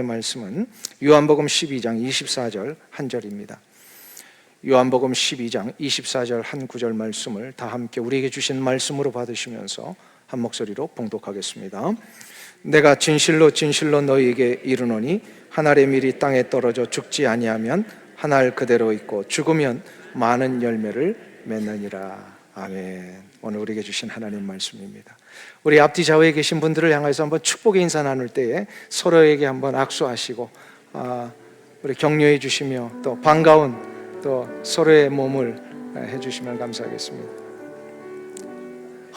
말씀은 요한복음 12장 24절 한 절입니다. 요한복음 12장 24절 한 구절 말씀을 다 함께 우리에게 주신 말씀으로 받으시면서 한 목소리로 봉독하겠습니다. 내가 진실로 진실로 너희에게 이르노니 한 알의 밀이 땅에 떨어져 죽지 아니하면 한 알 그대로 있고 죽으면 많은 열매를 맺느니라. 아멘. 오늘 우리에게 주신 하나님 말씀입니다. 우리 앞뒤 좌우에 계신 분들을 향해서 한번 축복의 인사 나눌 때에 서로에게 한번 악수하시고 우리 격려해 주시며 또 반가운 또 서로의 몸을 해주시면 감사하겠습니다.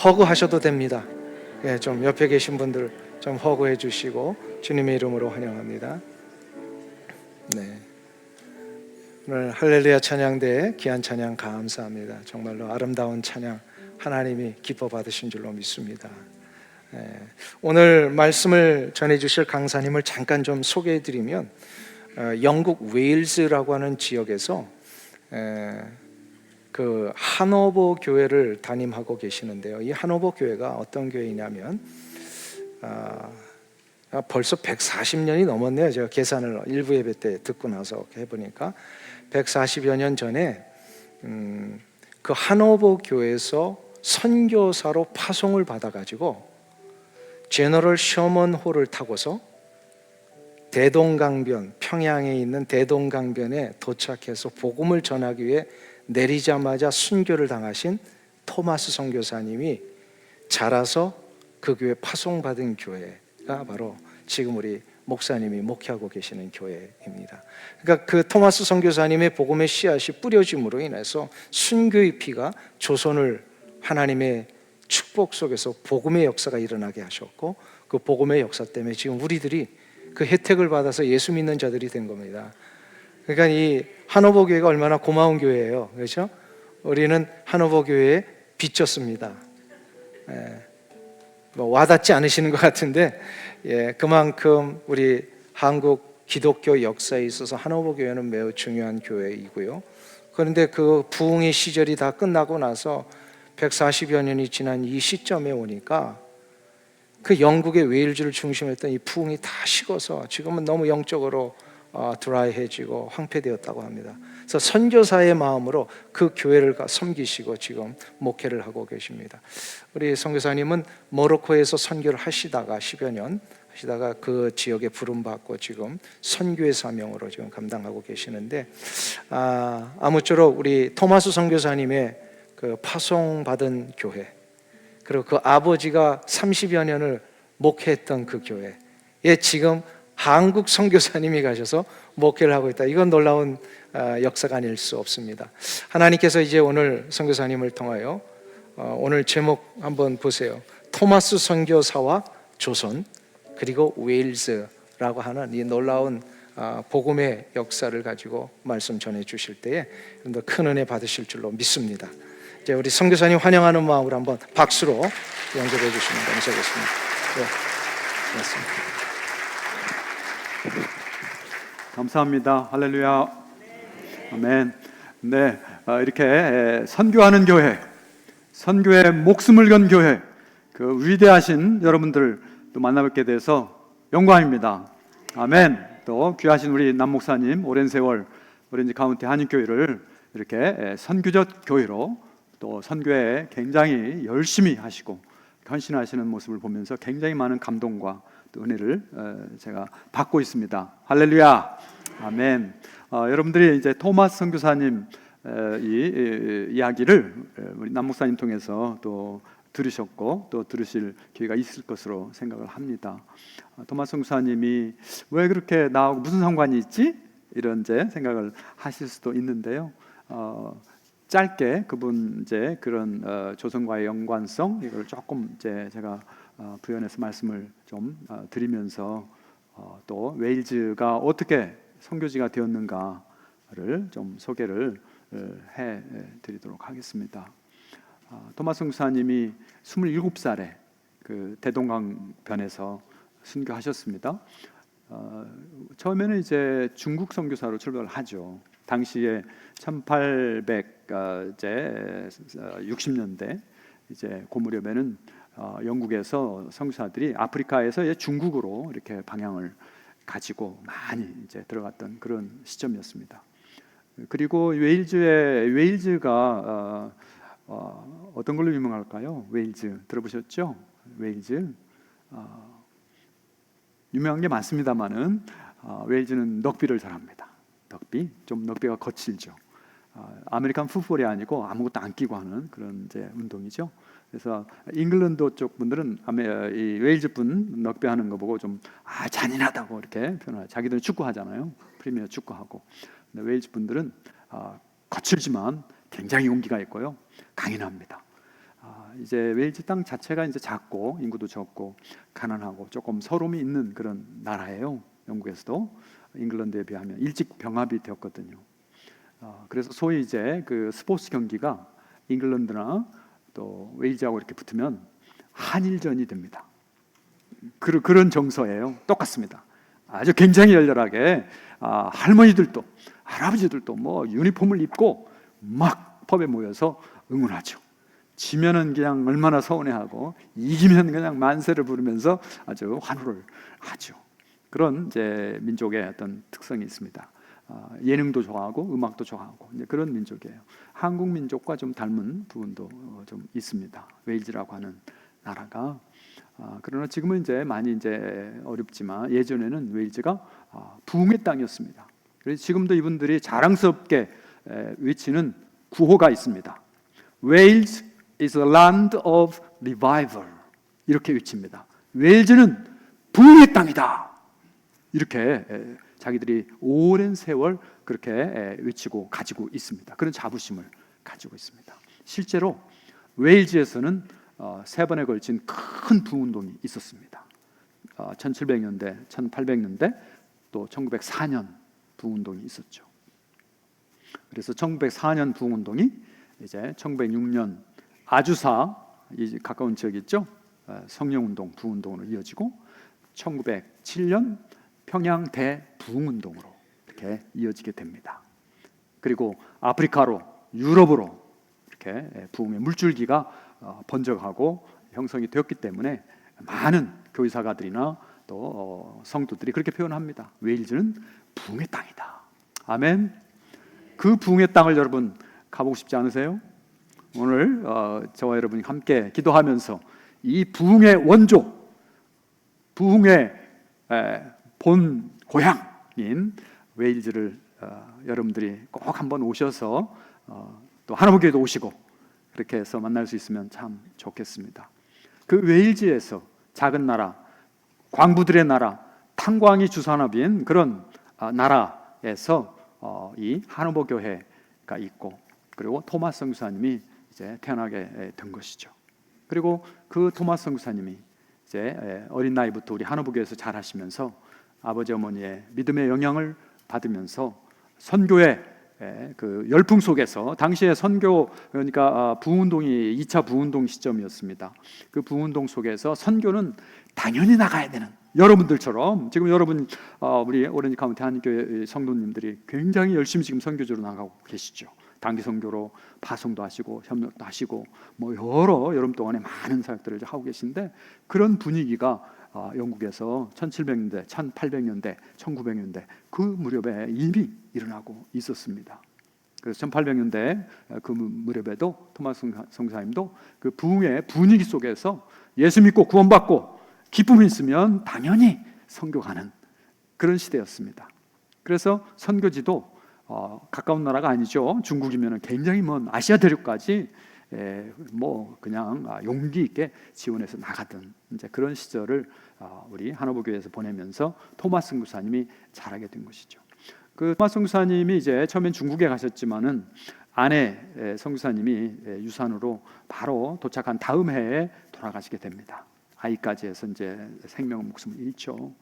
허그하셔도 됩니다. 예, 좀 옆에 계신 분들 좀 허그해 주시고 주님의 이름으로 환영합니다. 네. 오늘 할렐루야 찬양대에 귀한 찬양 감사합니다. 정말로 아름다운 찬양 하나님이 기뻐 받으신 줄로 믿습니다. 오늘 말씀을 전해주실 강사님을 잠깐 좀 소개해드리면 영국 웨일즈라고 하는 지역에서 그 하노버 교회를 담임하고 계시는데요. 이 하노버 교회가 어떤 교회이냐면 벌써 140년이 넘었네요. 제가 계산을 일부 예배 때 듣고 나서 해보니까 140여 년 전에 그 하노버 교회에서 선교사로 파송을 받아가지고 제너럴 셔먼 홀을 타고서 대동강변, 평양에 있는 대동강변에 도착해서 복음을 전하기 위해 내리자마자 순교를 당하신 토마스 선교사님이 자라서 그 교회 파송받은 교회가 바로 지금 우리 목사님이 목회하고 계시는 교회입니다. 그러니까 그 토마스 선교사님의 복음의 씨앗이 뿌려짐으로 인해서 순교의 피가 조선을 하나님의 축복 속에서 복음의 역사가 일어나게 하셨고, 그 복음의 역사 때문에 지금 우리들이 그 혜택을 받아서 예수 믿는 자들이 된 겁니다. 그러니까 이 하노버 교회가 얼마나 고마운 교회예요. 그렇죠? 우리는 하노버 교회에 빚졌습니다. 뭐 와닿지 않으시는 것 같은데, 그만큼 우리 한국 기독교 역사에 있어서 하노버 교회는 매우 중요한 교회이고요. 그런데 그 부흥의 시절이 다 끝나고 나서 140여 년이 지난 이 시점에 오니까 그 영국의 웨일즈를 중심했던 이 부흥이 다 식어서 지금은 너무 영적으로 드라이해지고 황폐되었다고 합니다. 그래서 선교사의 마음으로 그 교회를 섬기시고 지금 목회를 하고 계십니다. 우리 선교사님은 모로코에서 선교를 하시다가 10여 년 하시다가 그 지역에 부름받고 지금 선교의 사명으로 지금 감당하고 계시는데, 아무쪼록 우리 토마스 선교사님의 그 파송받은 교회, 그리고 그 아버지가 30여 년을 목회했던 그 교회에 지금 한국 선교사님이 가셔서 목회를 하고 있다. 이건 놀라운 역사가 아닐 수 없습니다. 하나님께서 이제 오늘 선교사님을 통하여 오늘 제목 한번 보세요. 토마스 선교사와 조선 그리고 웨일즈라고 하는 이 놀라운 복음의 역사를 가지고 말씀 전해 주실 때에 더 큰 은혜 받으실 줄로 믿습니다. 이제 우리 선교사님 환영하는 마음으로 한번 박수로 영접해 주시면 감사하겠습니다. 네, 고맙습니다. 감사합니다. 할렐루야. 아멘. 네, 이렇게 선교하는 교회, 선교에 목숨을 건 교회, 그 위대하신 여러분들 또 만나뵙게 돼서 영광입니다. 아멘. 또 귀하신 우리 남 목사님 오랜 세월 오렌지 카운티 한인교회를 이렇게 선교적 교회로 또 선교에 굉장히 열심히 하시고 헌신하시는 모습을 보면서 굉장히 많은 감동과 또 은혜를 제가 받고 있습니다. 할렐루야. 아멘. 여러분들이 이제 토마스 선교사님 이 이야기를 우리 남 목사님 통해서 또 들으셨고 또 들으실 기회가 있을 것으로 생각을 합니다. 토마스 선교사님이 왜 그렇게 나하고 무슨 상관이 있지? 이런 이제 생각을 하실 수도 있는데요. 짧게 그분 이제 그런 조선과의 연관성 이걸 조금 이제 제가 부연해서 말씀을 좀 드리면서 또 웨일즈가 어떻게 선교지가 되었는가를 좀 소개를 해 드리도록 하겠습니다. 토마스 선교사님이 27살에 그 대동강변에서 순교하셨습니다. 처음에는 이제 중국 선교사로 출발을 하죠. 당시에 1860년대 이제 그 무렵에는 영국에서 선교사들이 아프리카에서 중국으로 이렇게 방향을 가지고 많이 이제 들어갔던 그런 시점이었습니다. 그리고 웨일즈가 어떤 걸로 유명할까요? 웨일즈 들어보셨죠? 웨일즈 유명한 게 많습니다만은 웨일즈는 넉비를 잘합니다. 넉비가 거칠죠. 아메리칸 풋볼이 아니고 아무것도 안 끼고 하는 그런 이제 운동이죠. 그래서 잉글랜드 쪽 분들은 이 웨일즈 분 넉비 하는 거 보고 좀 잔인하다고 이렇게 표현하죠. 자기들은 축구하잖아요. 프리미어 축구하고. 근데 웨일즈 분들은 거칠지만 굉장히 용기가 있고요, 강인합니다. 이제 웨일즈 땅 자체가 이제 작고 인구도 적고 가난하고 조금 서름이 있는 그런 나라예요. 영국에서도 잉글랜드에 비하면 일찍 병합이 되었거든요. 그래서 소위 이제 그 스포츠 경기가 잉글랜드나 또 웨일즈하고 이렇게 붙으면 한일전이 됩니다. 그런 정서예요. 똑같습니다. 아주 굉장히 열렬하게 할머니들도 할아버지들도 뭐 유니폼을 입고 막 펍에 모여서 응원하죠. 지면은 그냥 얼마나 서운해하고 이기면 그냥 만세를 부르면서 아주 환호를 하죠. 그런 이제 민족의 어떤 특성이 있습니다. 예능도 좋아하고 음악도 좋아하고 이제 그런 민족이에요. 한국 민족과 좀 닮은 부분도 좀 있습니다. 웨일즈라고 하는 나라가. 그러나 지금은 이제 많이 이제 어렵지만 예전에는 웨일즈가 부흥의 땅이었습니다. 그래서 지금도 이분들이 자랑스럽게 외치는 구호가 있습니다. Wales is a land of revival. 이렇게 외칩니다. 웨일즈는 부흥의 땅이다. 이렇게 자기들이 오랜 세월 그렇게 외치고 가지고 있습니다. 그런 자부심을 가지고 있습니다. 실제로 웨일즈에서는 세 번에 걸친 큰 부흥운동이 있었습니다. 1700년대, 1800년대, 또 1904년 부흥운동이 있었죠. 그래서 1904년 부흥운동이 이제 1906년 아주사, 이 가까운 지역 있죠? 성령운동, 부흥운동으로 이어지고 1907년 평양 대부흥운동으로 이렇게 이어지게 됩니다. 그리고 아프리카로, 유럽으로 이렇게 부흥의 물줄기가 번져가고 형성이 되었기 때문에 많은 교회사가들이나 또 성도들이 그렇게 표현합니다. 웨일즈는 부흥의 땅이다. 아멘. 그 부흥의 땅을 여러분 가보고 싶지 않으세요? 오늘 저와 여러분이 함께 기도하면서 이 부흥의 원조, 부흥의 본 고향인 웨일즈를 여러분들이 꼭 한번 오셔서 또 하나님께도 오시고 그렇게 해서 만날 수 있으면 참 좋겠습니다. 그 웨일즈에서 작은 나라, 광부들의 나라, 탄광이 주산업인 그런 나라에서 이 한오버 교회가 있고 그리고 토마스 선교사님이 이제 태어나게 된 것이죠. 그리고 그 토마스 선교사님이 이제 어린 나이부터 우리 한오버 교회에서 자라시면서 아버지 어머니의 믿음의 영향을 받으면서 선교의 그 열풍 속에서 당시에 선교 그러니까 부흥운동이 2차 부흥운동 시점이었습니다. 그 부흥운동 속에서 선교는 당연히 나가야 되는 여러분들처럼 지금 여러분 우리 오렌지 카운티 한교회 성도님들이 굉장히 열심히 지금 선교지로 나가고 계시죠. 단기 선교로 파송도 하시고 협력도 하시고 뭐 여름 동안에 많은 사역들을 하고 계신데 그런 분위기가 영국에서 1700년대, 1800년대, 1900년대 그 무렵에 이미 일어나고 있었습니다. 그래서 1800년대 그 무렵에도 토마스 선교사님도 그 부흥의 분위기 속에서 예수 믿고 구원받고 기쁨이 있으면 당연히 선교 가는 그런 시대였습니다. 그래서 선교지도 가까운 나라가 아니죠. 중국이면 굉장히 먼 아시아 대륙까지 뭐 그냥 용기 있게 지원해서 나가던 이제 그런 시절을 우리 한오버 교회에서 보내면서 토마스 선교사님이 자라게 된 것이죠. 그 토마스 선교사님이 이제 처음엔 중국에 가셨지만은 아내 선교사님이 유산으로 바로 도착한 다음 해에 돌아가시게 됩니다. 아이까지 해서 이제 생명 목숨을 잃죠.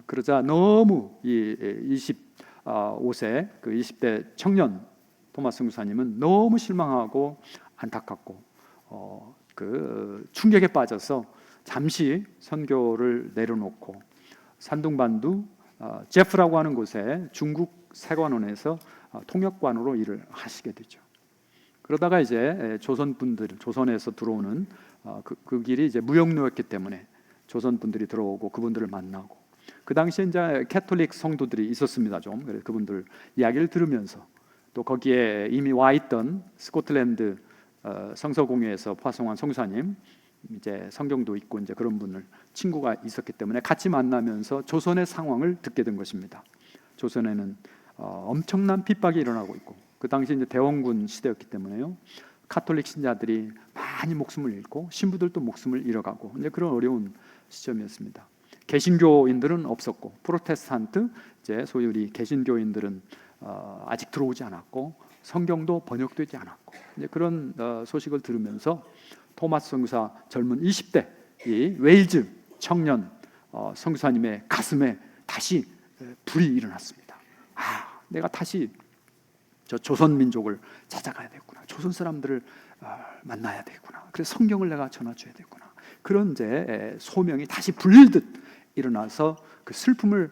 그러자 너무 이 25세 그 20대 청년 토마스 선교사님은 너무 실망하고 안타깝고 그 충격에 빠져서 잠시 선교를 내려놓고 산둥반도 제프라고 하는 곳에 중국 세관원에서 통역관으로 일을 하시게 되죠. 그러다가 이제 조선에서 들어오는 그 길이 이제 무역로였기 때문에 조선 분들이 들어오고 그분들을 만나고 그 당시에 이제 캐톨릭 성도들이 있었습니다. 좀 그래서 그분들 이야기를 들으면서 또 거기에 이미 와 있던 스코틀랜드 성서공회에서 파송한 성사님 이제 성경도 있고 이제 그런 분을 친구가 있었기 때문에 같이 만나면서 조선의 상황을 듣게 된 것입니다. 조선에는 엄청난 핍박이 일어나고 있고 그 당시 이제 대원군 시대였기 때문에요. 카톨릭 신자들이 많이 목숨을 잃고 신부들도 목숨을 잃어가고 이제 그런 어려운 시점이었습니다. 개신교인들은 없었고 프로테스탄트 이제 소위 우리 개신교인들은 아직 들어오지 않았고 성경도 번역되지 않았고 이제 그런 소식을 들으면서 토마스 선교사 젊은 20대 이 웨일즈 청년 선교사님의 가슴에 다시 불이 일어났습니다. 내가 다시 저 조선 민족을 찾아가야 되겠구나. 조선 사람들을 만나야 되겠구나. 그래서 성경을 내가 전해줘야 되겠구나. 그런 이제 소명이 다시 불릴듯 일어나서 그 슬픔을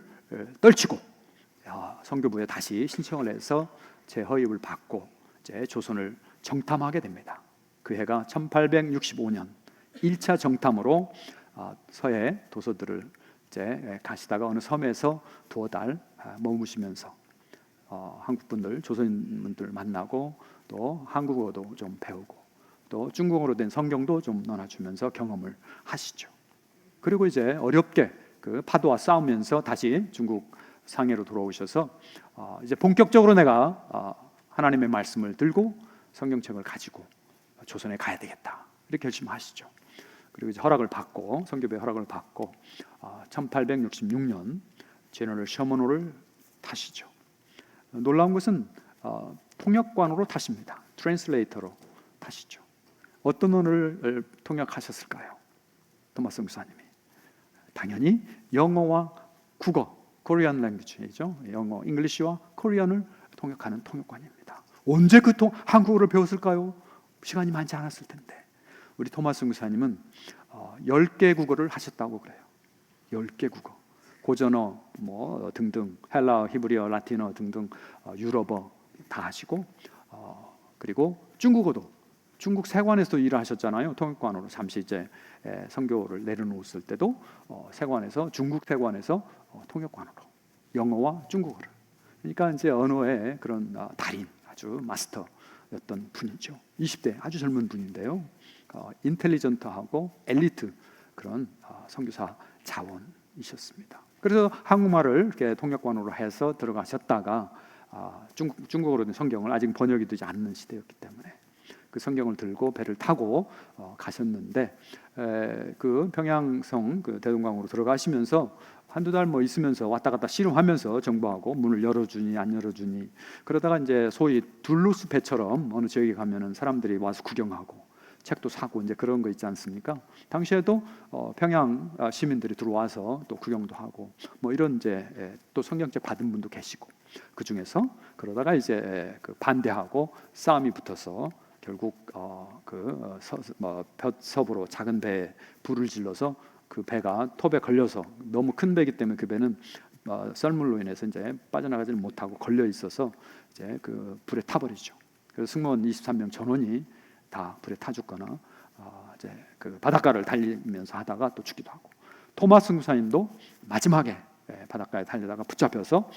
떨치고 선교부에 다시 신청을 해서 재허입을 받고 이제 조선을 정탐하게 됩니다. 그 해가 1865년 1차 정탐으로 서해 도서들을 이제 가시다가 어느 섬에서 두어 달 머무시면서 한국 분들, 조선 분들 만나고 또 한국어도 좀 배우고 또 중국어로 된 성경도 좀 나눠주면서 경험을 하시죠. 그리고 이제 어렵게 그 파도와 싸우면서 다시 중국 상해로 돌아오셔서 이제 본격적으로 내가 하나님의 말씀을 들고 성경책을 가지고 조선에 가야 되겠다 이렇게 결심하시죠. 그리고 이제 허락을 받고 선교부의 허락을 받고 1866년 제너럴 셔먼호를 타시죠. 놀라운 것은 통역관으로 타십니다. 트랜슬레이터로 타시죠. 어떤 언어를 통역하셨을까요? 토마스 선교사님이 당연히 영어와 국어, 코리안 랭귀지죠. 영어, 잉글리시와 코리안을 통역하는 통역관입니다. 언제 그 한국어를 배웠을까요? 시간이 많지 않았을 텐데. 우리 토마스 선교사님은 10개 국어를 하셨다고 그래요. 10개 국어. 고전어 뭐 등등 헬라어, 히브리어, 라틴어 등등 유럽어 다 하시고 그리고 중국어도 중국 세관에서 일을 하셨잖아요. 통역관으로 잠시 이제 선교를 내려놓았을 때도 세관에서 중국 세관에서 통역관으로 영어와 중국어를 그러니까 이제 언어의 그런 달인 아주 마스터였던 분이죠. 20대 아주 젊은 분인데요. 인텔리전트하고 엘리트 그런 선교사 자원이셨습니다. 그래서 한국말을 이렇게 통역관으로 해서 들어가셨다가 중국어로 된 성경을 아직 번역이 되지 않는 시대였기 때문에 그 성경을 들고 배를 타고 가셨는데 그 평양성 그 대동강으로 들어가시면서 한두 달 뭐 있으면서 왔다 갔다 씨름하면서 정보하고 문을 열어주니 안 열어주니 그러다가 이제 소위 둘루스 배처럼 어느 지역에 가면은 사람들이 와서 구경하고 책도 사고 이제 그런 거 있지 않습니까? 당시에도 평양 시민들이 들어와서 또 구경도 하고 뭐 이런 이제 또 성경책 받은 분도 계시고 그 중에서 그러다가 이제 그 반대하고 싸움이 붙어서 결국 볏섬으로 작은 배에 불을 질러서 그 배가 톱에 걸려서 너무 큰 배이기 때문에 그 배는 썰물로 인해서 이제 빠져나가지를 못하고 걸려 있어서 이제 그 불에 타버리죠. 그래서 승무원 23명 전원이 다 불에 타 죽거나 이제 그 바닷가를 달리면서 하다가 또 죽기도 하고 토마스 선교사님도 마지막에 바닷가에 달리다가 붙잡혀서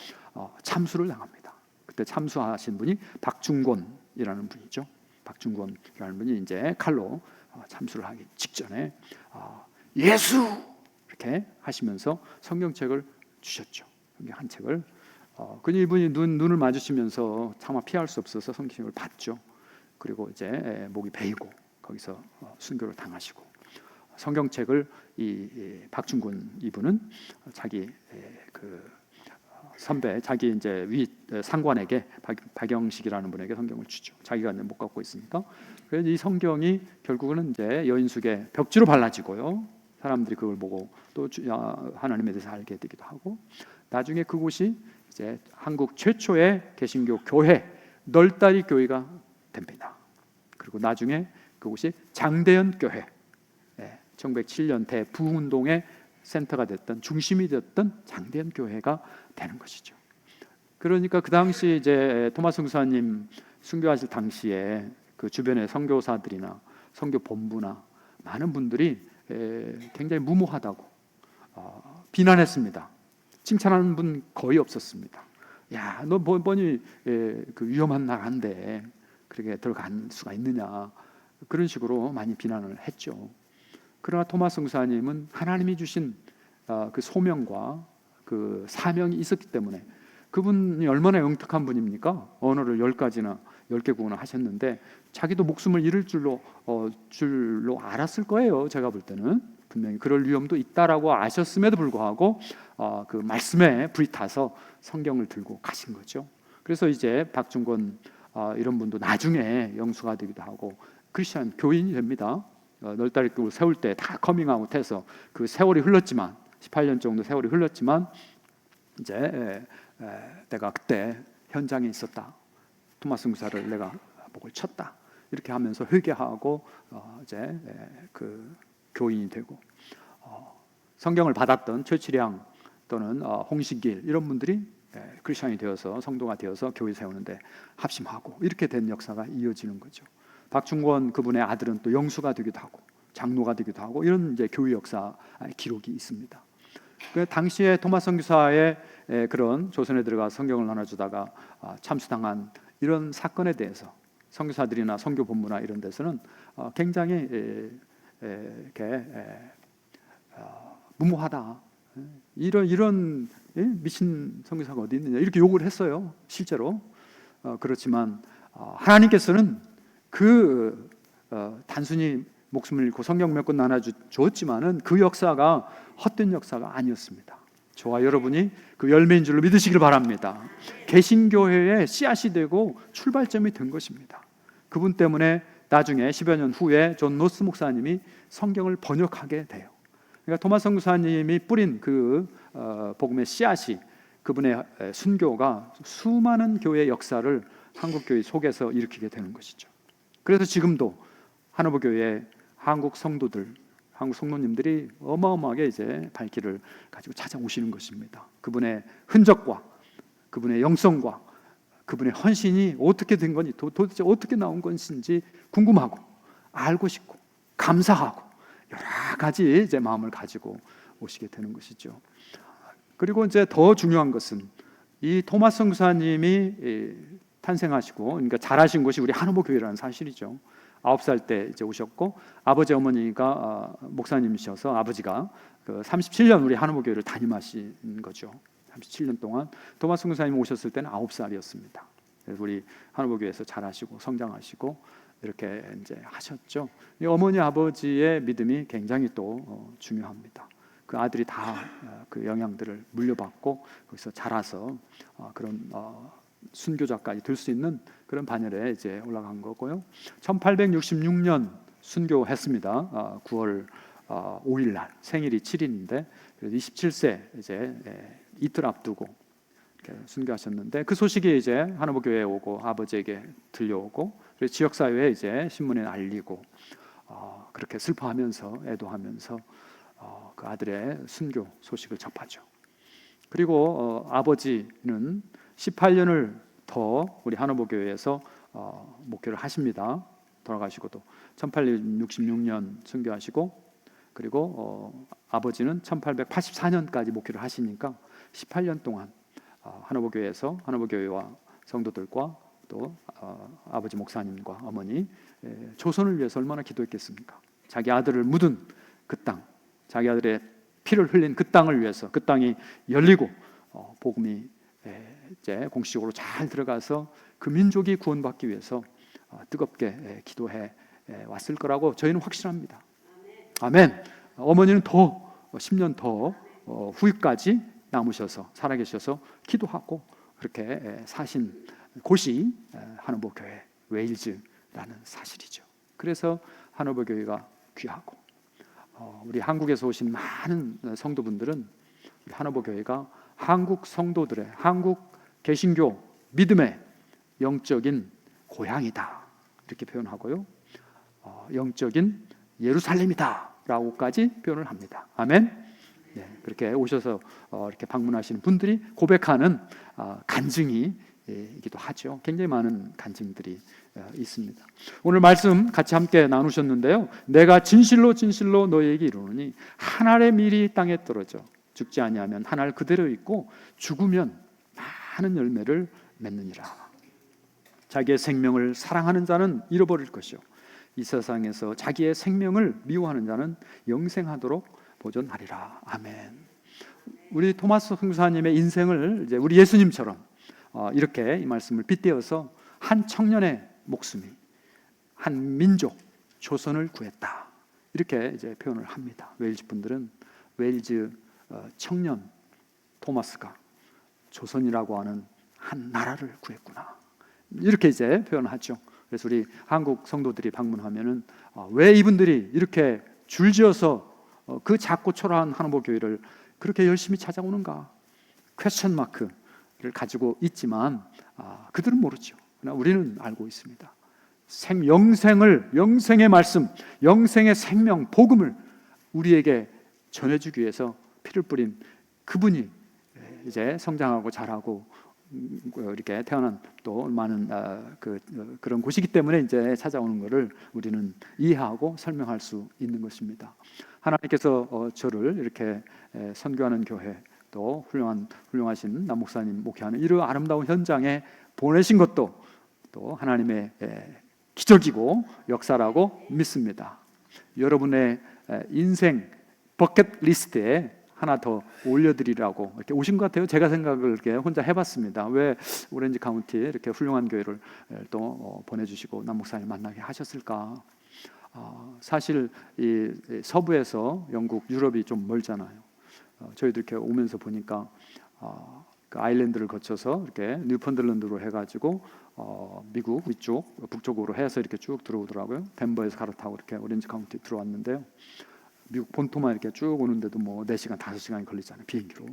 참수를 당합니다. 그때 참수하신 분이 박중권이라는 분이죠. 박중권이라는 분이 이제 칼로 참수를 하기 직전에 예수 이렇게 하시면서 성경책을 주셨죠. 성경 한 책을. 그 이분이 눈을 마주치면서 차마 피할 수 없어서 성경책을 받죠. 그리고 이제 목이 베이고 거기서 순교를 당하시고 성경책을 이 박중권 이분은 자기 그 선배 자기 이제 위 상관에게 박영식이라는 분에게 성경을 주죠. 자기가 이제 못 갖고 있으니까. 그래서 이 성경이 결국은 이제 여인숙의 벽지로 발라지고요. 사람들이 그걸 보고 또 하나님에 대해서 알게 되기도 하고 나중에 그곳이 이제 한국 최초의 개신교 교회 널다리 교회가 됩니다. 그리고 나중에 그곳이 장대현 교회 1907년 대부운동의 센터가 됐던 중심이 됐던 장대현 교회가 되는 것이죠. 그러니까 그 당시 이제 토마스 선교사님 순교하실 당시에 그 주변의 선교사들이나 선교 본부나 많은 분들이 굉장히 무모하다고 비난했습니다. 칭찬하는 분 거의 없었습니다. 야, 너 뭐니 그 위험한 나라인데 그렇게 들어갈 수가 있느냐, 그런 식으로 많이 비난을 했죠. 그러나 토마스 성사님은 하나님이 주신 그 소명과 그 사명이 있었기 때문에, 그분이 얼마나 영특한 분입니까? 언어를 10개국어나 하셨는데 자기도 목숨을 잃을 줄로 알았을 거예요. 제가 볼 때는 분명히 그럴 위험도 있다라고 아셨음에도 불구하고 그 말씀에 불이 타서 성경을 들고 가신 거죠. 그래서 이제 박중권 이런 분도 나중에 영수가 되기도 하고 크리스천 교인이 됩니다. 널다리교를 세울 때 다 커밍아웃해서 그 세월이 흘렀지만 18년 정도 세월이 흘렀지만 이제 내가 그때 현장에 있었다. 토마스 목사를 내가 목을 쳤다. 이렇게 하면서 회개하고 이제 그 교인이 되고 성경을 받았던 최치량 또는 홍신길 이런 분들이 크리스천이 되어서 성도가 되어서 교회 세우는데 합심하고 이렇게 된 역사가 이어지는 거죠. 박중권 그분의 아들은 또 영수가 되기도 하고 장로가 되기도 하고 이런 이제 교회 역사 기록이 있습니다. 그 당시에 토마스 선교사의 그런 조선에 들어가 성경을 나눠주다가 참수당한 이런 사건에 대해서 선교사들이나 선교 본부나 이런 데서는 굉장히 이렇게 무모하다, 이런 미친 선교사가 어디 있느냐 이렇게 욕을 했어요. 실제로 그렇지만 하나님께서는 그 단순히 목숨을 잃고 성경 몇 권 나눠주었지만은 그 역사가 헛된 역사가 아니었습니다. 저와 여러분이 그 열매인 줄로 믿으시길 바랍니다. 개신교회의 씨앗이 되고 출발점이 된 것입니다. 그분 때문에 나중에 10여 년 후에 존 노스 목사님이 성경을 번역하게 돼요. 그러니까 토마스 선교사님이 뿌린 그 복음의 씨앗이, 그분의 순교가 수많은 교회의 역사를 한국교회 속에서 일으키게 되는 것이죠. 그래서 지금도 한오버교회 한국 성도들, 한국 성도님들이 어마어마하게 이제 발길을 가지고 찾아오시는 것입니다. 그분의 흔적과 그분의 영성과 그분의 헌신이 어떻게 된 건지, 도대체 어떻게 나온 것인지 궁금하고 알고 싶고 감사하고 여러 가지 이제 마음을 가지고 오시게 되는 것이죠. 그리고 이제 더 중요한 것은 이 토마스 선교사님이 탄생하시고, 그러니까 자라신 곳이 우리 한오버교회라는 사실이죠. 9살 때 이제 오셨고, 아버지 어머니가 목사님이셔서 아버지가 그 37년 우리 한오버교회를 담임하신 거죠. 37년 동안. 토마스 선교사님 오셨을 때는 9살이었습니다. 그래서 우리 한오버교회에서 자라시고 성장하시고 이렇게 이제 하셨죠. 이 어머니 아버지의 믿음이 굉장히 또 중요합니다. 그 아들이 다 그 영향들을 물려받고 거기서 자라서 그런 순교자까지 될 수 있는 그런 반열에 이제 올라간 거고요. 1866년 순교했습니다. 9월 5일 날 생일이 7일인데 27세 이제 이틀 앞두고 이렇게 순교하셨는데, 그 소식이 이제 한오버교회에 오고 아버지에게 들려오고, 그래서 지역사회에 이제 신문에 알리고 그렇게 슬퍼하면서 애도하면서 그 아들의 순교 소식을 접하죠. 그리고 아버지는 18년을 더 우리 한오버교회에서 목회를 하십니다. 돌아가시고도 1866년 순교하시고, 그리고 아버지는 1884년까지 목회를 하시니까 18년 동안 한오버교회에서 한오버교회와 성도들과 또 아버지 목사님과 어머니 조선을 위해서 얼마나 기도했겠습니까? 자기 아들을 묻은 그 땅, 자기 아들의 피를 흘린 그 땅을 위해서, 그 땅이 열리고 복음이 이제 공식적으로 잘 들어가서 그 민족이 구원받기 위해서 뜨겁게 기도해 왔을 거라고 저희는 확신합니다. 아멘. 어머니는 더 10년 더 후까지 남으셔서 살아계셔서 기도하고 그렇게 사신 곳이 한오버교회 웨일즈라는 사실이죠. 그래서 한오버교회가 귀하고, 우리 한국에서 오신 많은 성도분들은 한오버교회가 한국 성도들의, 한국 개신교 믿음의 영적인 고향이다 이렇게 표현하고요, 영적인 예루살렘이다 라고까지 표현을 합니다. 아멘. 네, 그렇게 오셔서 이렇게 방문하시는 분들이 고백하는 간증이기도 하죠. 굉장히 많은 간증들이 있습니다. 오늘 말씀 같이 함께 나누셨는데요, 내가 진실로 진실로 너희에게 이르노니 한 알의 밀이 땅에 떨어져 죽지 아니하면 한 알 그대로 있고 죽으면 많은 열매를 맺느니라. 자기의 생명을 사랑하는 자는 잃어버릴 것이요 이 세상에서 자기의 생명을 미워하는 자는 영생하도록 보존하리라. 아멘. 우리 토마스 선교사님의 인생을 이제 우리 예수님처럼 이렇게 이 말씀을 빗대어서 한 청년의 목숨이 한 민족 조선을 구했다, 이렇게 이제 표현을 합니다. 웨일즈 분들은 웨일즈 청년 토마스가 조선이라고 하는 한 나라를 구했구나, 이렇게 이제 표현하죠. 그래서 우리 한국 성도들이 방문하면은 왜 이분들이 이렇게 줄지어서 그 작고 초라한 한옥 교회를 그렇게 열심히 찾아오는가? 퀘스천 마크를 가지고 있지만 그들은 모르죠. 그러나 우리는 알고 있습니다. 영생의 말씀, 영생의 생명, 복음을 우리에게 전해주기 위해서 피를 뿌린 그분이 이제 성장하고 자라고 이렇게 태어난 또 많은 그런 곳이기 때문에 이제 찾아오는 것을 우리는 이해하고 설명할 수 있는 것입니다. 하나님께서 저를 이렇게 선교하는 교회, 또 훌륭하신 남 목사님 목회하는 이런 아름다운 현장에 보내신 것도 또 하나님의 기적이고 역사라고 믿습니다. 여러분의 인생 버킷리스트에 하나 더 올려드리라고 이렇게 오신 것 같아요. 제가 생각을 이렇게 혼자 해봤습니다. 왜 오렌지 카운티에 이렇게 훌륭한 교회를 또 보내주시고 남 목사님 만나게 하셨을까? 사실 이 서부에서 영국, 유럽이 좀 멀잖아요. 저희들 이렇게 오면서 보니까 그 아일랜드를 거쳐서 이렇게 뉴펀들랜드로 해가지고 미국 위쪽 북쪽으로 해서 이렇게 쭉 들어오더라고요. 덴버에서 갈아타고 이렇게 오렌지 카운티 들어왔는데요. 미국 본토만 이렇게 쭉 오는데도 뭐 4시간, 5시간이 걸리잖아요, 비행기로.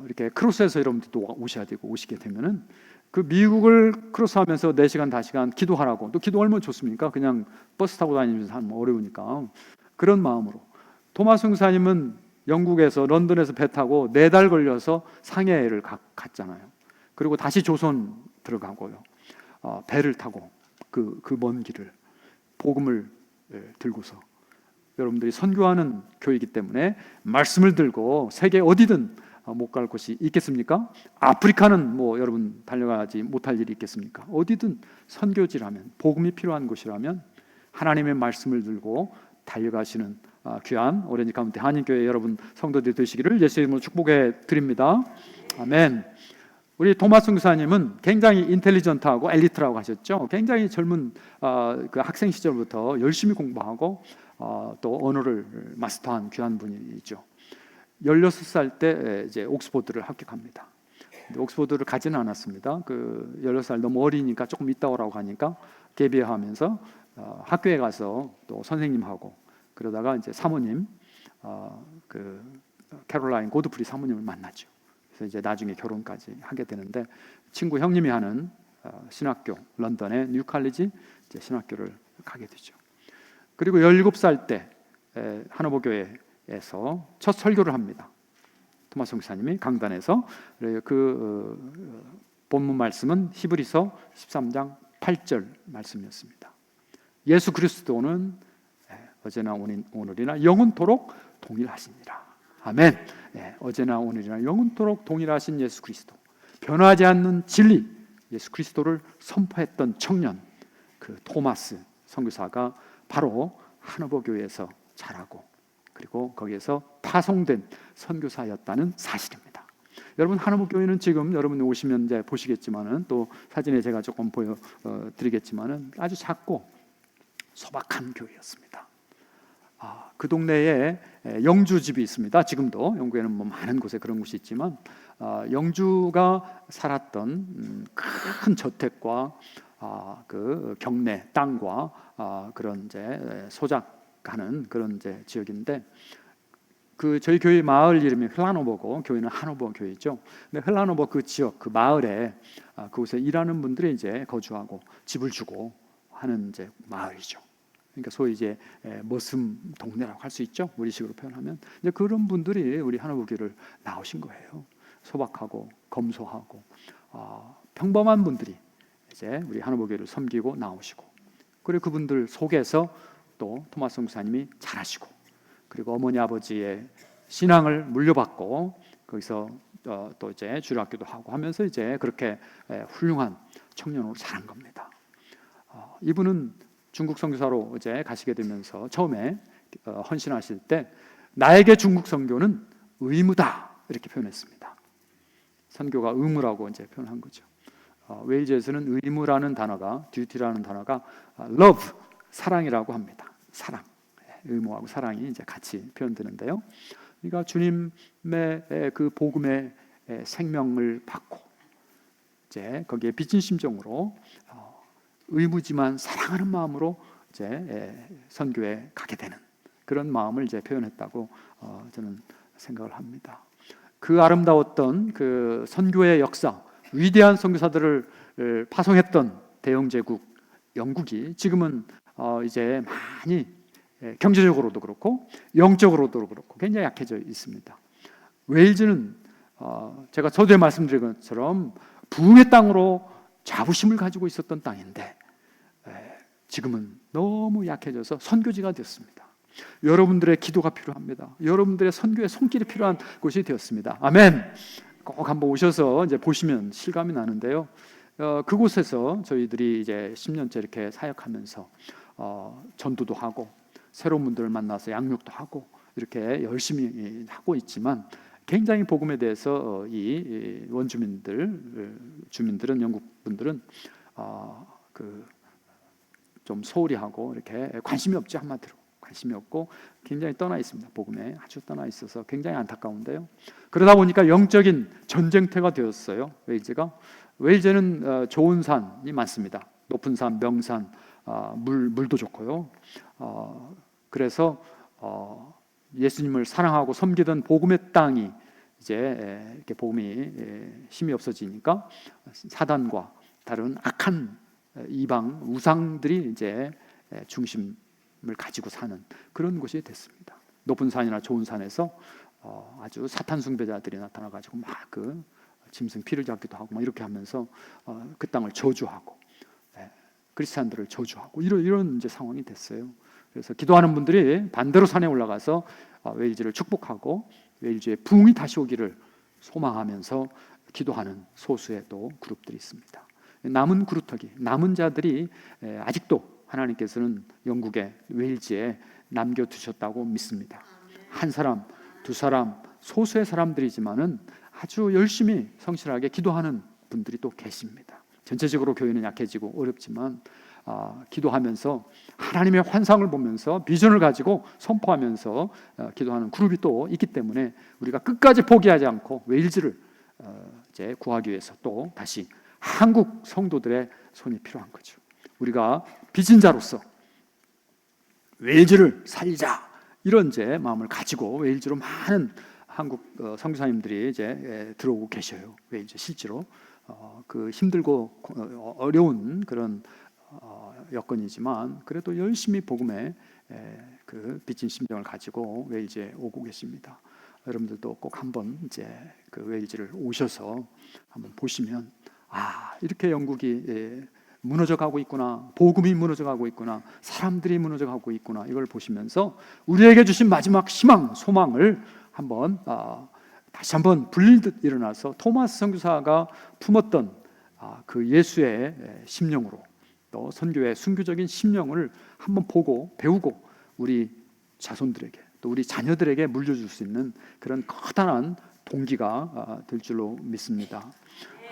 이렇게 크로스해서 여러분들 또 오셔야 되고, 오시게 되면은 그 미국을 크로스하면서 4시간, 5시간 기도하라고. 또 기도 얼마나 좋습니까? 그냥 버스 타고 다니면서 하면 어려우니까. 그런 마음으로 토마스 형사님은 영국에서 런던에서 배 타고 4달 걸려서 상해를 갔잖아요. 그리고 다시 조선 들어가고요. 배를 타고 그 먼 길을 복음을 들고서 여러분들이 선교하는 교회이기 때문에 말씀을 들고 세계 어디든 못 갈 곳이 있겠습니까? 아프리카는 뭐 여러분 달려가지 못할 일이 있겠습니까? 어디든 선교지라면, 복음이 필요한 곳이라면 하나님의 말씀을 들고 달려가시는 귀한 오렌지 카운티 한인교회 여러분 성도들 되시기를 예수의 이름으로 축복해 드립니다. 아멘. 우리 토마스 선교사님은 굉장히 인텔리전트하고 엘리트라고 하셨죠. 굉장히 젊은 그 학생 시절부터 열심히 공부하고 또 언어를 마스터한 귀한 분이죠. 16살 때 이제 옥스포드를 합격합니다. 근데 옥스포드를 가지는 않았습니다. 그 16살 너무 어리니까 조금 이따 오라고 하니까 개비하면서 학교에 가서 또 선생님하고 그러다가 이제 사모님 그 캐롤라인 고드프리 사모님을 만나죠. 그래서 이제 나중에 결혼까지 하게 되는데 친구 형님이 하는 신학교 런던의 뉴 칼리지 이제 신학교를 가게 되죠. 그리고 17살 때 하노버 교회에서 첫 설교를 합니다. 토마스 목사님이 강단에서 그 본문 말씀은 히브리서 13장 8절 말씀이었습니다. 예수 그리스도는 어제나 오늘이나 영원토록 동일하시니라. 아멘. 어제나 오늘이나 영원토록 동일하신 예수 그리스도, 변하지 않는 진리 예수 그리스도를 선포했던 청년 그 토마스 선교사가 바로 하노버 교회에서 자라고 그리고 거기에서 파송된 선교사였다는 사실입니다. 여러분 하노버 교회는 지금 여러분이 오시면 이제 보시겠지만은 또 사진에 제가 조금 보여드리겠지만은 아주 작고 소박한 교회였습니다. 그 동네에 영주집이 있습니다. 지금도 영국에는 뭐 많은 곳에 그런 곳이 있지만 영주가 살았던 큰 저택과 그 경내 땅과 그런 이제 소작하는 그런 이제 지역인데 그 저희 교회 마을 이름이 흘라노버고 교회는 하노버 교회죠. 근데 흘라노버 그 지역 그 마을에 그곳에 일하는 분들이 이제 거주하고 집을 주고 하는 이제 마을이죠. 그러니까 소위 이제 머슴 동네라고 할 수 있죠. 우리식으로 표현하면 이제 그런 분들이 우리 하노버 교회를 나오신 거예요. 소박하고 검소하고 평범한 분들이 이제 우리 하노버 교회를 섬기고 나오시고 그리고 그분들 속에서 또 토마스 목사님이 자라시고 그리고 어머니 아버지의 신앙을 물려받고 거기서 또 이제 주일학교도 하고 하면서 이제 그렇게 훌륭한 청년으로 자란 겁니다. 이분은 중국 선교사로 이제 가시게 되면서 처음에 헌신하실 때 나에게 중국 선교는 의무다 이렇게 표현했습니다. 선교가 의무라고 이제 표현한 거죠. 웨일즈에서는 의무라는 단어가 듀티라는 단어가 love 사랑이라고 합니다. 사랑, 의무하고 사랑이 이제 같이 표현되는데요. 그러니까 주님의 그 복음의 생명을 받고 이제 거기에 빚진 심정으로 의무지만 사랑하는 마음으로 이제 선교에 가게 되는 그런 마음을 이제 표현했다고 저는 생각을 합니다. 그 아름다웠던 그 선교의 역사, 위대한 선교사들을 파송했던 대영제국 영국이 지금은 이제 많이 경제적으로도 그렇고 영적으로도 그렇고 굉장히 약해져 있습니다. 웨일즈는 제가 저도에 말씀드린 것처럼 부흥의 땅으로 자부심을 가지고 있었던 땅인데 지금은 너무 약해져서 선교지가 되었습니다. 여러분들의 기도가 필요합니다. 여러분들의 선교의 손길이 필요한 곳이 되었습니다. 아멘. 꼭 한번 오셔서 이제 보시면 실감이 나는데요. 그곳에서 저희들이 이제 10년째 이렇게 사역하면서 전도도 하고 새로운 분들을 만나서 양육도 하고 이렇게 열심히 하고 있지만 굉장히 복음에 대해서 이 주민들은 영국 분들은 좀 소홀히 하고 이렇게 관심이 없지, 한마디로 관심이 없고 굉장히 떠나 있습니다. 복음에 아주 떠나 있어서 굉장히 안타까운데요. 그러다 보니까 영적인 전쟁터가 되었어요. 웨일즈는 좋은 산이 많습니다. 높은 산, 명산, 물도 좋고요. 그래서 예수님을 사랑하고 섬기던 복음의 땅이 이제 이렇게 복음이 힘이 없어지니까 사단과 다른 악한 이방 우상들이 이제 중심을 가지고 사는 그런 곳이 됐습니다. 높은 산이나 좋은 산에서 아주 사탄 숭배자들이 나타나가지고 막 그 짐승 피를 잡기도 하고 막 이렇게 하면서 그 땅을 저주하고 크리스찬들을 저주하고 이런 이제 상황이 됐어요. 그래서 기도하는 분들이 반대로 산에 올라가서 웨일즈를 축복하고 웨일즈의 부흥이 다시 오기를 소망하면서 기도하는 소수의 또 그룹들이 있습니다. 남은 그루터기, 남은 자들이 아직도 하나님께서는 영국의 웨일즈에 남겨두셨다고 믿습니다. 한 사람, 두 사람, 소수의 사람들이지만은 아주 열심히 성실하게 기도하는 분들이 또 계십니다. 전체적으로 교회는 약해지고 어렵지만 기도하면서 하나님의 환상을 보면서 비전을 가지고 선포하면서 기도하는 그룹이 또 있기 때문에 우리가 끝까지 포기하지 않고 웨일즈를 이제 구하기 위해서 또 다시 한국 성도들의 손이 필요한 거죠. 우리가 빚진 자로서 웨일즈를 살리자 이런 이제 마음을 가지고 웨일즈로 많은 한국 선교사님들이 이제 들어오고 계셔요. 웨일즈 실제로 그 힘들고 어려운 그런 여건이지만 그래도 열심히 복음에 그 빚진 심정을 가지고 웨일즈에 오고 계십니다. 여러분들도 꼭 한번 이제 그 웨일즈를 오셔서 한번 보시면 이렇게 영국이 무너져 가고 있구나, 복음이 무너져 가고 있구나, 사람들이 무너져 가고 있구나, 이걸 보시면서 우리에게 주신 마지막 희망, 소망을 한번 다시 한번 불릴 듯 일어나서 토마스 선교사가 품었던 그 예수의 심령으로 또 선교의 순교적인 심령을 한번 보고 배우고 우리 자손들에게 또 우리 자녀들에게 물려줄 수 있는 그런 커다란 동기가 될 줄로 믿습니다.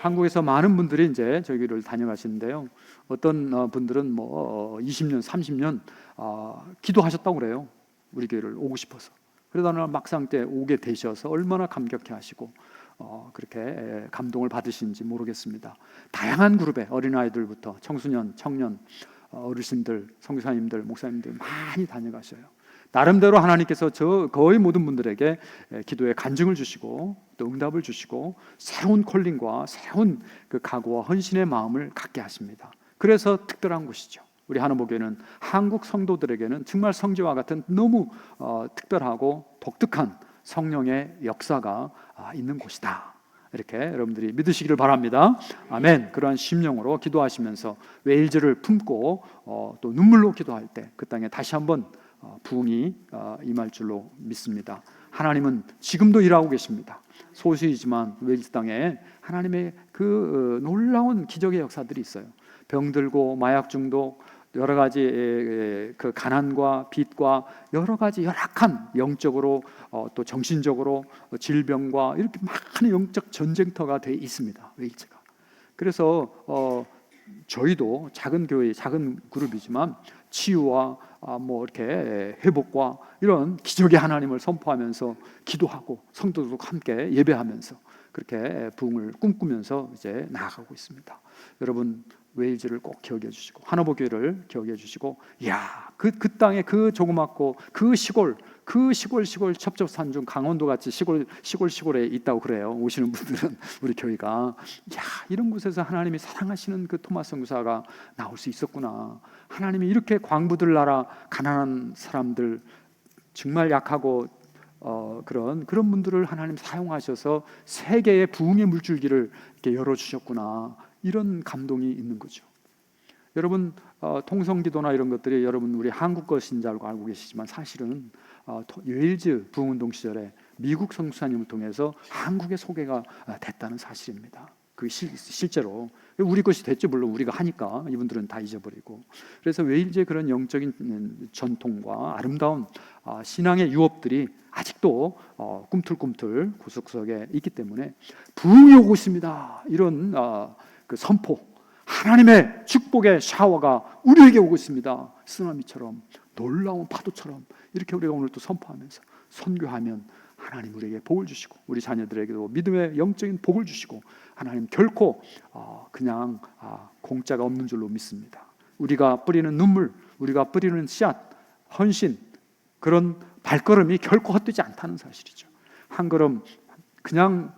한국에서 많은 분들이 이제 저기를 다녀가시는데요. 어떤 분들은 뭐 20년, 30년 기도하셨다고 그래요. 우리 교회를 오고 싶어서. 그러다가 막상 때 오게 되셔서 얼마나 감격해하시고 그렇게 감동을 받으시는지 모르겠습니다. 다양한 그룹의 어린아이들부터 청소년, 청년, 어르신들, 선교사님들, 목사님들 많이 다녀가셔요. 나름대로 하나님께서 거의 모든 분들에게 기도의 간증을 주시고 또 응답을 주시고 새로운 콜링과 새로운 그 각오와 헌신의 마음을 갖게 하십니다. 그래서 특별한 곳이죠. 우리 하나보교회는 한국 성도들에게는 정말 성지와 같은 너무 특별하고 독특한 성령의 역사가 있는 곳이다. 이렇게 여러분들이 믿으시기를 바랍니다. 아멘. 그러한 심령으로 기도하시면서 웨일즈를 품고 또 눈물로 기도할 때 그 땅에 다시 한번 부흥이 임할 줄로 믿습니다. 하나님은 지금도 일하고 계십니다. 소수이지만 웨일즈 땅에 하나님의 그 놀라운 기적의 역사들이 있어요. 병들고 마약 중독, 여러 가지 그 가난과 빚과 여러 가지 열악한 영적으로 또 정신적으로 질병과 이렇게 많은 영적 전쟁터가 돼 있습니다. 웨일즈가. 그래서 저희도 작은 교회, 작은 그룹이지만 치유와 뭐 이렇게 회복과 이런 기적의 하나님을 선포하면서 기도하고 성도들과 함께 예배하면서 그렇게 부흥을 꿈꾸면서 이제 나아가고 있습니다. 여러분 웨일즈를 꼭 기억해 주시고 하나보 교회를 기억해 주시고, 야, 그 땅에 그 조그맣고 그 시골 첩첩산중 강원도 같이 시골에 있다고 그래요. 오시는 분들은 우리 교회가, 야, 이런 곳에서 하나님이 사랑하시는 그 토마스 선교사가 나올 수 있었구나. 하나님이 이렇게 광부들 나라 가난한 사람들 정말 약하고 그런 분들을 하나님 사용하셔서 세계의 부흥의 물줄기를 이렇게 열어주셨구나. 이런 감동이 있는 거죠. 여러분 통성기도나 이런 것들이 여러분 우리 한국 것인 줄 알고 계시지만 사실은 웨일즈 부흥운동 시절에 미국 선교사님을 통해서 한국에 소개가 됐다는 사실입니다. 그 실제로 우리 것이 됐죠. 물론 우리가 하니까 이분들은 다 잊어버리고. 그래서 웨일즈의 그런 영적인 전통과 아름다운 신앙의 유업들이 아직도 꿈틀꿈틀 구석구석에 있기 때문에 부흥이 오고 있습니다. 이런 그 선포, 하나님의 축복의 샤워가 우리에게 오고 있습니다. 쓰나미처럼 놀라운 파도처럼 이렇게 우리가 오늘 또 선포하면서 선교하면 하나님 우리에게 복을 주시고 우리 자녀들에게도 믿음의 영적인 복을 주시고 하나님 결코 그냥 공짜가 없는 줄로 믿습니다. 우리가 뿌리는 눈물, 우리가 뿌리는 씨앗, 헌신, 그런 발걸음이 결코 헛되지 않다는 사실이죠. 한 걸음 그냥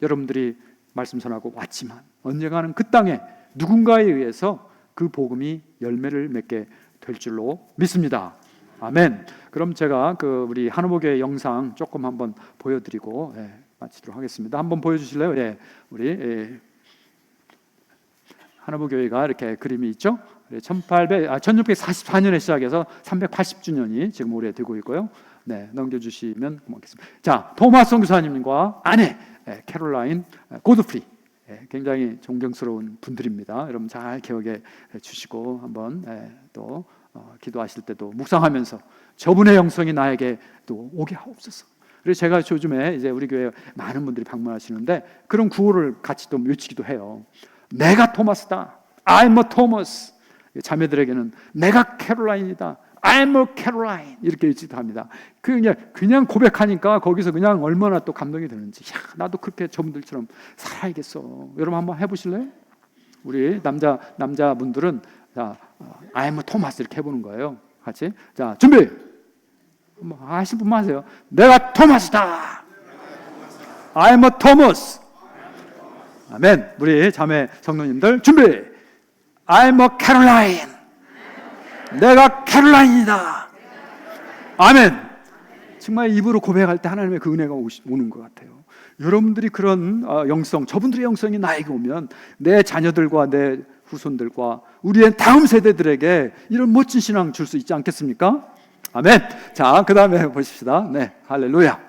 여러분들이 말씀 전하고 왔지만 언젠가는 그 땅에 누군가에 의해서 그 복음이 열매를 맺게 될 줄로 믿습니다. 아멘. 그럼 제가 그 우리 한우보교회 영상 조금 한번 보여드리고 마치도록 하겠습니다. 한번 보여주실래요? 우리 한우보교회가 이렇게 그림이 있죠. 1644년에 시작해서 380주년이 지금 올해 되고 있고요. 넘겨주시면 고맙겠습니다. 자, 토마스 선교사님과 아내 캐롤라인 고드프리, 굉장히 존경스러운 분들입니다. 여러분 잘 기억해 주시고 한번 또 기도하실 때도 묵상하면서 저분의 영성이 나에게 또 오게 하옵소서. 그래서 제가 요즘에 이제 우리 교회 많은 분들이 방문하시는데 그런 구호를 같이 또 외치기도 해요. 내가 토마스다. I'm a Thomas. 자매들에게는 내가 캐롤라인이다. I'm a Caroline. 이렇게 외치기도 합니다. 그냥 고백하니까 거기서 그냥 얼마나 또 감동이 되는지. 야, 나도 그렇게 저분들처럼 살아야겠어. 여러분 한번 해보실래요? 우리 남자분들은 자, I'm a Thomas 이렇게 해보는 거예요. 같이. 자, 준비. 하실 분만 하세요. 내가 토마스다. I'm a Thomas. 아멘. 우리 자매 성도님들 준비. I'm a Caroline. 내가 캐롤라인이다. 아멘. 정말 입으로 고백할 때 하나님의 그 은혜가 오는 것 같아요. 여러분들이 그런 영성, 저분들의 영성이 나에게 오면 내 자녀들과 내 후손들과 우리의 다음 세대들에게 이런 멋진 신앙 줄 수 있지 않겠습니까? 아멘. 자, 그 다음에 보십시다. 네, 할렐루야.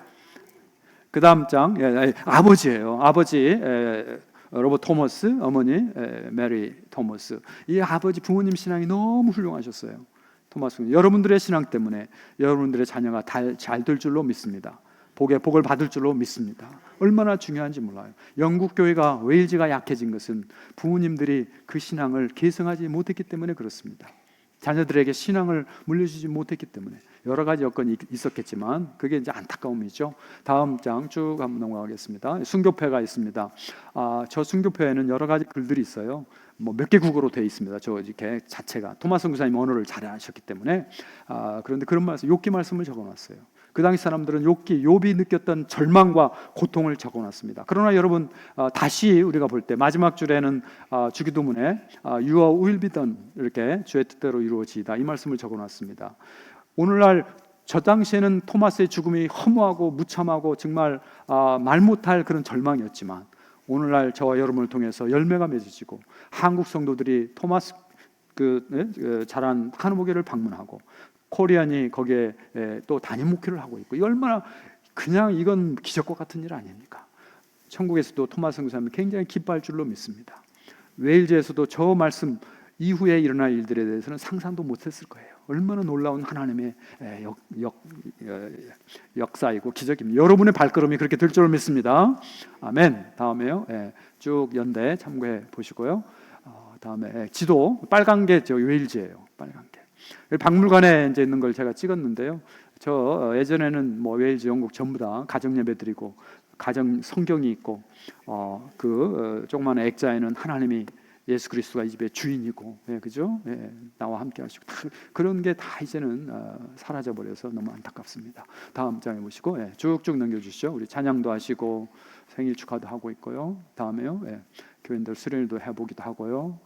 그 다음 장, 아버지예요. 아버지 로버트 토머스, 어머니 메리 토머스. 이 아버지 부모님 신앙이 너무 훌륭하셨어요. 토마스, 여러분들의 신앙 때문에 여러분들의 자녀가 잘 될 줄로 믿습니다. 복을 받을 줄로 믿습니다. 얼마나 중요한지 몰라요. 영국 교회가 웨일즈가 약해진 것은 부모님들이 그 신앙을 계승하지 못했기 때문에 그렇습니다. 자녀들에게 신앙을 물려주지 못했기 때문에 여러 가지 여건이 있었겠지만 그게 이제 안타까움이죠. 다음 장 쭉 한번 넘어가겠습니다. 순교패가 있습니다. 저 순교패에는 여러 가지 글들이 있어요. 뭐 몇 개 국어로 되어 있습니다. 저 이렇게 자체가 토마스 선교사님 언어를 잘하셨기 때문에 그런데 그런 말씀, 욥기 말씀을 적어놨어요. 그 당시 사람들은 욥이 느꼈던 절망과 고통을 적어놨습니다. 그러나 여러분 다시 우리가 볼 때 마지막 줄에는 주기도문에 Your will be done 이렇게 주의 뜻대로 이루어지이다 이 말씀을 적어놨습니다. 오늘날 저 당시에는 토마스의 죽음이 허무하고 무참하고 정말 말 못할 그런 절망이었지만 오늘날 저와 여러분을 통해서 열매가 맺어지고 한국 성도들이 토마스 자란 한우보교를 방문하고 코리안이 거기에 또 담임 목회를 하고 있고 이 얼마나 그냥 이건 기적과 같은 일 아닙니까? 천국에서도 토마스 선교사님이 굉장히 기뻐할 줄로 믿습니다. 웨일즈에서도 저 말씀 이후에 일어날 일들에 대해서는 상상도 못했을 거예요. 얼마나 놀라운 하나님의 역사이고 기적입니다. 여러분의 발걸음이 그렇게 될 줄로 믿습니다. 아멘. 다음에요. 쭉 연대 참고해 보시고요. 다음에 지도 빨간 게 저 웨일즈예요. 빨간 게. 박물관에 이제 있는 걸 제가 찍었는데요. 저 예전에는 뭐 웨일즈, 영국 전부 다 가정 예배드리고 가정 성경이 있고 조그마한 액자에는 하나님이 예수 그리스도가 이 집의 주인이고, 그죠? 나와 함께 하시고 그런 게 다 이제는 사라져 버려서 너무 안타깝습니다. 다음 장에 보시고 쭉쭉 넘겨주시죠. 우리 찬양도 하시고 생일 축하도 하고 있고요. 다음에요. 교인들 수련회도 해보기도 하고요.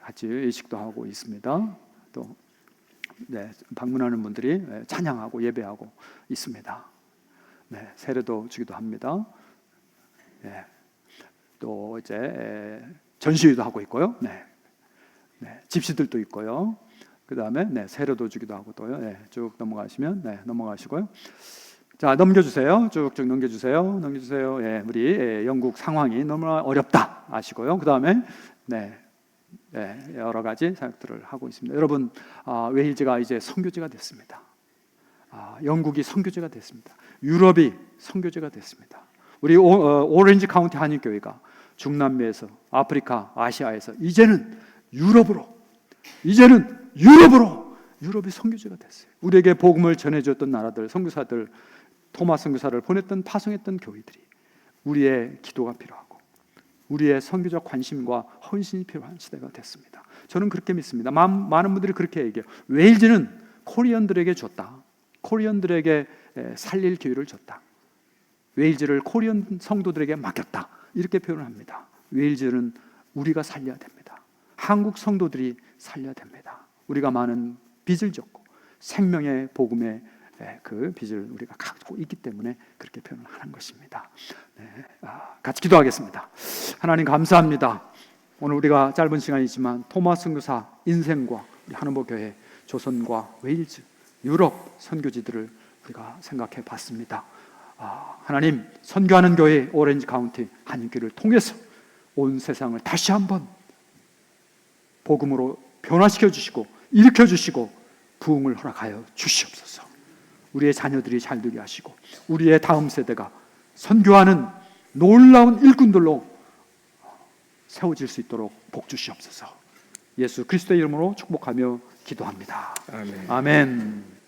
같이 의식도 하고 있습니다. 또 방문하는 분들이 찬양하고 예배하고 있습니다. 세례도 주기도 합니다. 또 이제 전시회도 하고 있고요. 집시들도 있고요. 그 다음에 세례도 주기도 하고 또요. 쭉 넘어가시면 넘어가시고요. 자, 넘겨주세요. 쭉쭉 넘겨주세요. 우리 영국 상황이 너무 어렵다 아시고요. 그 다음에 여러 가지 사역들을 하고 있습니다. 여러분, 웨일즈가 이제 선교지가 됐습니다. 영국이 선교지가 됐습니다. 유럽이 선교지가 됐습니다. 우리 오렌지 카운티 한인교회가 중남미에서 아프리카, 아시아에서 이제는 유럽이 선교지가 됐어요. 우리에게 복음을 전해줬던 나라들, 선교사들, 토마스 선교사를 보냈던 파송했던 교회들이 우리의 기도가 필요하고 우리의 선교적 관심과 헌신이 필요한 시대가 됐습니다. 저는 그렇게 믿습니다. 많은 분들이 그렇게 얘기해요. 웨일즈는 코리언들에게 줬다. 코리언들에게 살릴 기회를 줬다. 웨일즈를 코리언 성도들에게 맡겼다. 이렇게 표현을 합니다. 웨일즈는 우리가 살려야 됩니다. 한국 성도들이 살려야 됩니다. 우리가 많은 빚을 졌고 생명의 복음의 그 빚을 우리가 갖고 있기 때문에 그렇게 표현을 하는 것입니다. 같이 기도하겠습니다. 하나님 감사합니다. 오늘 우리가 짧은 시간이지만 토마스 선교사 인생과 우리 한옥교회 조선과 웨일즈, 유럽 선교지들을 우리가 생각해 봤습니다. 하나님, 선교하는 교회 오렌지 카운티 한인교회를 통해서 온 세상을 다시 한번 복음으로 변화시켜 주시고 일으켜 주시고 부흥을 허락하여 주시옵소서. 우리의 자녀들이 잘 되게 하시고 우리의 다음 세대가 선교하는 놀라운 일꾼들로 세워질 수 있도록 복 주시옵소서. 예수 그리스도의 이름으로 축복하며 기도합니다. 아멘. 아멘.